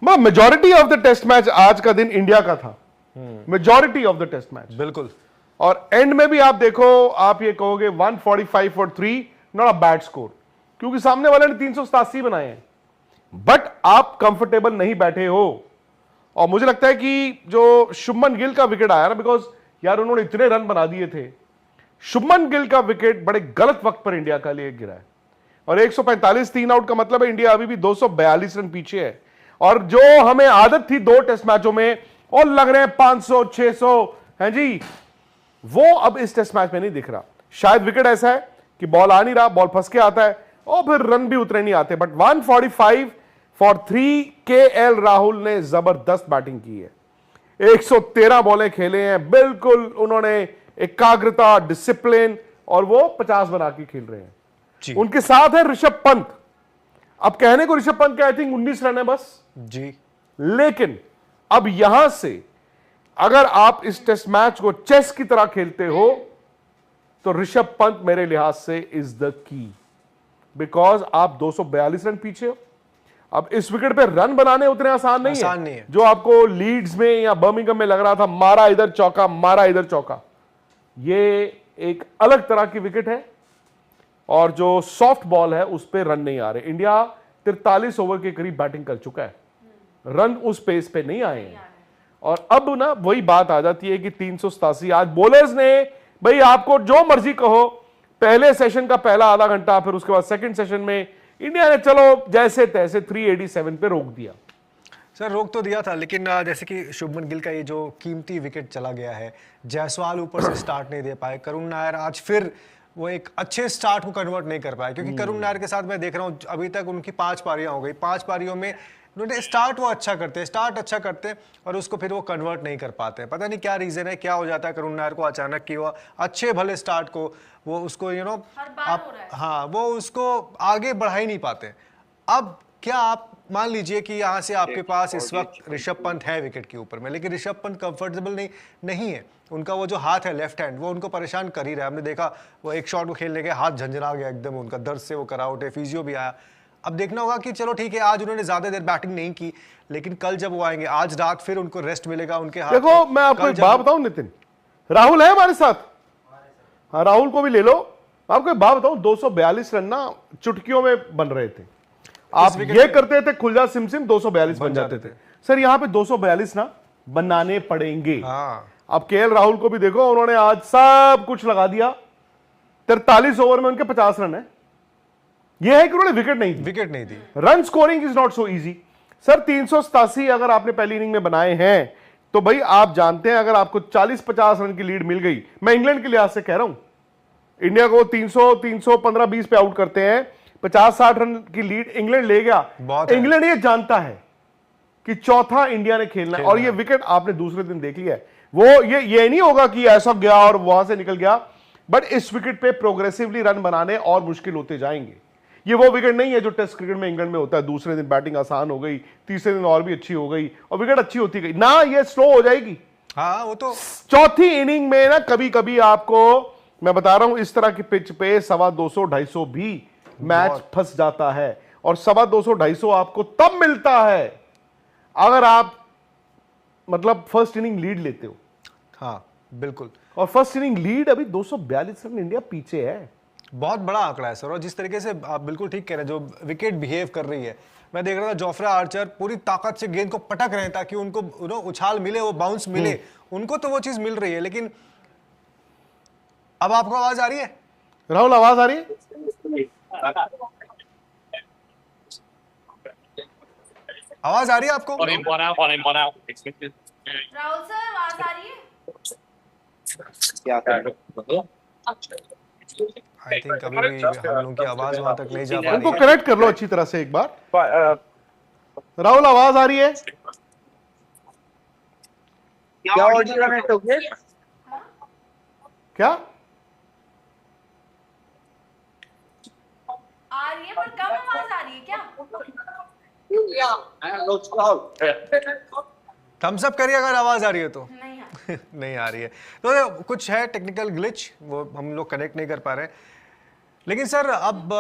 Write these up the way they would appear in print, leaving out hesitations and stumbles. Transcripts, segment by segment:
Majority of the test match आज का दिन इंडिया का था, majority of the test match, बिल्कुल। और एंड में भी आप देखो, आप ये कहोगे 145 for 3 not a bad score, क्योंकि सामने वाले ने 387 बनाए हैं, बट आप कंफर्टेबल नहीं बैठे हो। और मुझे लगता है कि जो शुभमन गिल का विकेट आया ना, बिकॉज यार उन्होंने इतने रन बना दिए थे, शुभमन गिल का विकेट बड़े गलत वक्त पर इंडिया का लिए गिरा है, और 145 3 आउट का मतलब है इंडिया अभी भी 242 रन पीछे है। और जो हमें आदत थी 2 टेस्ट मैचों में और लग रहे हैं 500 600 हैं जी, वो अब इस टेस्ट मैच में नहीं दिख रहा। शायद विकेट ऐसा है कि बॉल आ नहीं रहा, बॉल फंस के आता है और फिर रन भी उतरे नहीं आते, बट 145 फॉर 3 केएल राहुल ने जबरदस्त बैटिंग की है, 113 बॉलें खेले हैं, बिल्कुल उन्होंने एकाग्रता, डिसिप्लिन, और वो 50 बना के खेल रहे हैं जी। उनके साथ है ऋषभ पंत। अब कहने को ऋषभ पंत के आई थिंक 19 रन है बस जी, लेकिन अब यहां से अगर आप इस टेस्ट मैच को चेस की तरह खेलते हो तो ऋषभ पंत मेरे लिहाज से इज द की, बिकॉज आप 242 रन पीछे हो। अब इस विकेट पे रन बनाने उतने आसान नहीं है जो आपको लीड्स में या बर्मिंघम में लग रहा था, मारा इधर चौका, मारा इधर चौका। ये एक अलग तरह की विकेट है, और जो सॉफ्ट बॉल है उस पर रन नहीं आ रहे। इंडिया 43 ओवर के करीब बैटिंग कर चुका है, रन उस पेस पे नहीं आए हैं, और अब ना वही बात आ जाती है कि 387। आज बॉलर्स ने, भाई आपको जो मर्जी कहो, पहले सेशन का पहला आधा घंटा, फिर उसके बाद सेकंड सेशन में इंडिया ने चलो जैसे तैसे 387 पे रोक दिया। सर रोक तो दिया था, लेकिन जैसे कि शुभमन गिल का ये जो कीमती विकेट चला गया है, जायसवाल ऊपर से स्टार्ट नहीं दे पाए, करुण नायर आज फिर वो एक अच्छे स्टार्ट को कन्वर्ट नहीं कर पाए, क्योंकि करुण नायर के साथ मैं देख रहा हूँ अभी तक उनकी 5 पारियां हो गई, 5 पारियों में उन्होंने स्टार्ट वो अच्छा करते और उसको फिर वो कन्वर्ट नहीं कर पाते। पता नहीं क्या रीजन है, क्या हो जाता है करुण नायर को अचानक कि वो अच्छे भले स्टार्ट को वो उसको आप हाँ वो उसको आगे बढ़ा ही नहीं पाते। अब क्या आप मान लीजिए कि यहाँ से आपके पास इस वक्त ऋषभ पंत है विकेट के ऊपर में, लेकिन ऋषभ पंत कंफर्टेबल नहीं है, उनका वो जो हाथ है लेफ्ट हैंड वो उनको परेशान कर ही रहा है। हमने देखा वो एक शॉट को खेलने के हाथ झंझना गया एकदम, उनका दर्द से वो कराउट है, फिजियो भी आया। अब देखना होगा कि चलो ठीक है आज उन्होंने ज्यादा देर बैटिंग नहीं की, लेकिन कल जब वो आएंगे, आज रात फिर उनको रेस्ट मिलेगा उनके हाथ। देखो मैं आपको एक बात बताऊं नितिन, राहुल है हमारे साथ, हाँ राहुल को भी ले लो। आपको एक बात बताऊं, 242 रन ना चुटकियों में बन रहे थे, आप ये करते थे खुल जा सिम 242 बन जाते थे। सर यहाँ पे 242 ना बनाने पड़ेंगे। अब केएल राहुल को भी देखो, उन्होंने आज सब कुछ लगा दिया, 43 ओवर में उनके 50 रन है। यह है कि उन्होंने विकेट नहीं दी। Run scoring is not so easy. Sir 387 अगर आपने पहली इनिंग में बनाए हैं तो भाई आप जानते हैं अगर आपको 40-50 रन की लीड मिल गई, मैं इंग्लैंड के लिहाज से कह रहा हूं, इंडिया को 315-20 पे आउट करते हैं, 50-60 रन की लीड इंग्लैंड ले गया। इंग्लैंड ये जानता है कि चौथा इंडिया ने खेलना है, और ये विकेट आपने दूसरे दिन देख लिया है। वो ये नहीं होगा कि ऐसा गया और वहां से निकल गया, बट इस विकेट पे प्रोग्रेसिवली रन बनाने और मुश्किल होते जाएंगे। ये वो विकेट नहीं है जो टेस्ट क्रिकेट में इंग्लैंड में होता है, दूसरे दिन बैटिंग आसान हो गई, तीसरे दिन और भी अच्छी हो गई और विकेट अच्छी होती गई ना, ये स्लो हो जाएगी। हाँ वो तो चौथी इनिंग में ना कभी कभी आपको मैं बता रहा हूं इस तरह की पिच पे 250-250 भी मैच फंस जाता है, और 250-250 आपको तब मिलता है अगर आप मतलब फर्स्ट इनिंग लीड लेते हो। हाँ बिल्कुल, और फर्स्ट इनिंग लीड अभी 242 रन इंडिया पीछे है, बहुत बड़ा आंकड़ा है सर। और जिस तरीके से आप बिल्कुल ठीक कह रहे हैं, जो विकेट बिहेव कर रही है, मैं देख रहा था जोफ्रा आर्चर पूरी ताकत से गेंद को पटक रहे हैं ताकि उनको उछाल मिले, वो बाउंस मिले, उनको तो वो चीज मिल रही है। लेकिन अब आपको आवाज आ रही है राहुल? आवाज आ रही है? आवाज आ रही है आपको? राहुल सर आवाज आ रही है? आई थिंक अभी भी हम लोगों की आवाज वहां तक नहीं जा पा रही है। उनको कनेक्ट कर लो अच्छी तरह से एक बार। राहुल आवाज आ रही है? क्या ऑडियो कनेक्ट हो गया? क्या आ रही है पर कम आवाज आ रही है क्या? थम्स अप करिए अगर आवाज आ रही है तो। नहीं नहीं आ रही है तो कुछ है टेक्निकल ग्लिच, वो हम लोग कनेक्ट नहीं कर पा रहे। लेकिन सर अब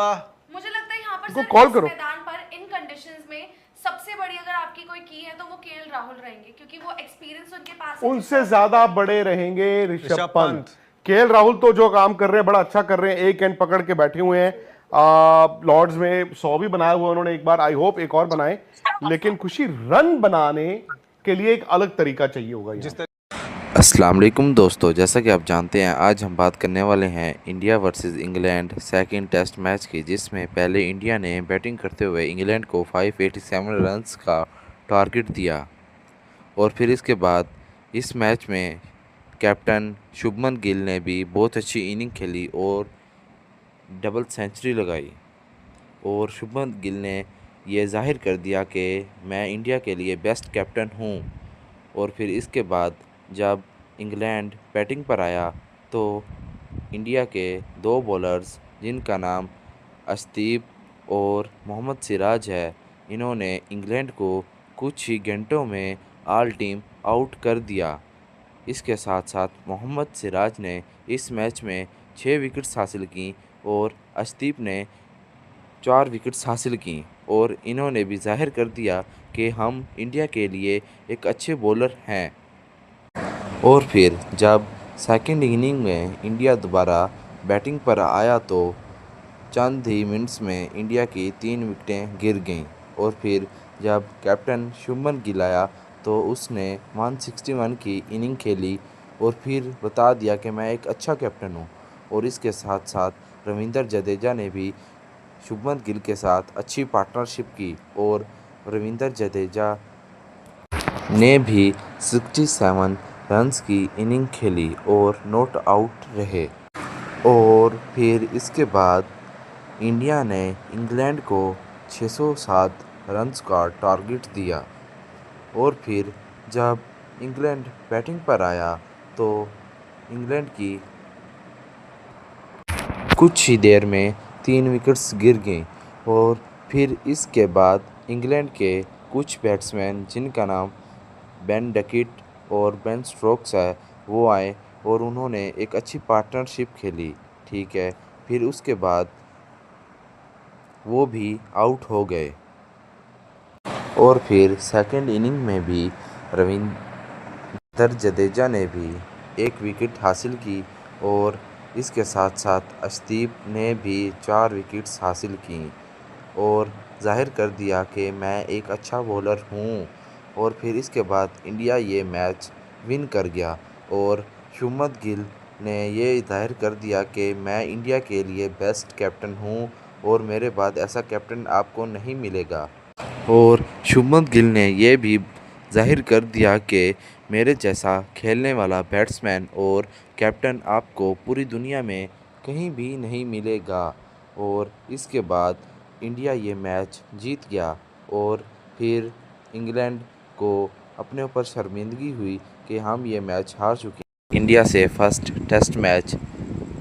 मुझे लगता है यहाँ पर कॉल करो मैदान पर इन कंडीशंस में सबसे बड़ी अगर आपकी कोई कोई की है तो वो केएल राहुल रहेंगे, क्योंकि वो एक्सपीरियंस उनके पास है। उनसे ज्यादा बड़े रहेंगे ऋषभ ऋषभ पंत। पंत। केएल राहुल तो जो काम कर रहे हैं बड़ा अच्छा कर रहे हैं, एक एंड पकड़ के बैठे हुए हैं। लॉर्ड्स में 100 भी बनाया हुआ उन्होंने एक बार, आई होप एक और बनाए, लेकिन खुशी रन बनाने के लिए एक अलग तरीका चाहिए होगा यहाँ। जिस तरह अस्सलाम वालेकुम दोस्तों, जैसा कि आप जानते हैं आज हम बात करने वाले हैं India versus England second test match की, जिसमें पहले इंडिया ने बैटिंग करते हुए इंग्लैंड को 587 रन्स का टारगेट दिया और फिर इसके बाद इस मैच में कैप्टन शुभमन गिल ने भी बहुत अच्छी इनिंग खेली और डबल सेंचुरी लगाई और शुभमन गिल ने ये जाहिर कर दिया कि मैं इंडिया के लिए बेस्ट कैप्टन हूँ। और फिर इसके बाद जब इंग्लैंड बैटिंग पर आया तो इंडिया के दो बॉलर्स जिनका नाम अर्शदीप और मोहम्मद सिराज है, इन्होंने इंग्लैंड को कुछ ही घंटों में ऑल टीम आउट कर दिया। इसके साथ साथ मोहम्मद सिराज ने इस मैच में 6 विकेट्स हासिल की और अर्शदीप ने 4 विकेट्स हासिल की और इन्होंने भी जाहिर कर दिया कि हम इंडिया के लिए एक अच्छे बॉलर हैं। और फिर जब सेकंड इनिंग में इंडिया दोबारा बैटिंग पर आया तो चंद ही मिनट्स में इंडिया की 3 विकेटें गिर गईं और फिर जब कैप्टन शुभमन गिल आया तो उसने 161 की इनिंग खेली और फिर बता दिया कि मैं एक अच्छा कैप्टन हूँ। और इसके साथ साथ रविंद्र जडेजा ने भी शुभमन गिल के साथ अच्छी पार्टनरशिप की और रविंद्र जडेजा ने भी 67 रन्स की इनिंग खेली और नॉट आउट रहे। और फिर इसके बाद इंडिया ने इंग्लैंड को 607 रन्स का टारगेट दिया और फिर जब इंग्लैंड बैटिंग पर आया तो इंग्लैंड की कुछ ही देर में 3 विकेट्स गिर गईं और फिर इसके बाद इंग्लैंड के कुछ बैट्समैन जिनका नाम बेन डकिट और बेन स्टोक्स है वो आए और उन्होंने एक अच्छी पार्टनरशिप खेली, ठीक है। फिर उसके बाद वो भी आउट हो गए और फिर सेकंड इनिंग में भी रविंद्र जडेजा ने भी 1 विकेट हासिल की और इसके साथ साथ अर्शदीप ने भी 4 विकेट्स हासिल की और जाहिर कर दिया कि मैं एक अच्छा बॉलर हूँ। और फिर इसके बाद इंडिया ये मैच विन कर गया और शुभमन गिल ने ये जाहिर कर दिया कि मैं इंडिया के लिए बेस्ट कैप्टन हूँ और मेरे बाद ऐसा कैप्टन आपको नहीं मिलेगा। और शुभमन गिल ने ये भी जाहिर कर दिया कि मेरे जैसा खेलने वाला बैट्समैन और कैप्टन आपको पूरी दुनिया में कहीं भी नहीं मिलेगा। और इसके बाद इंडिया ये मैच जीत गया और फिर इंग्लैंड को अपने ऊपर शर्मिंदगी हुई कि हम ये मैच हार चुके। इंडिया से फर्स्ट टेस्ट मैच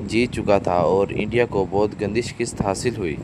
जीत चुका था और इंडिया को बहुत गंदी शिकस्त हासिल हुई।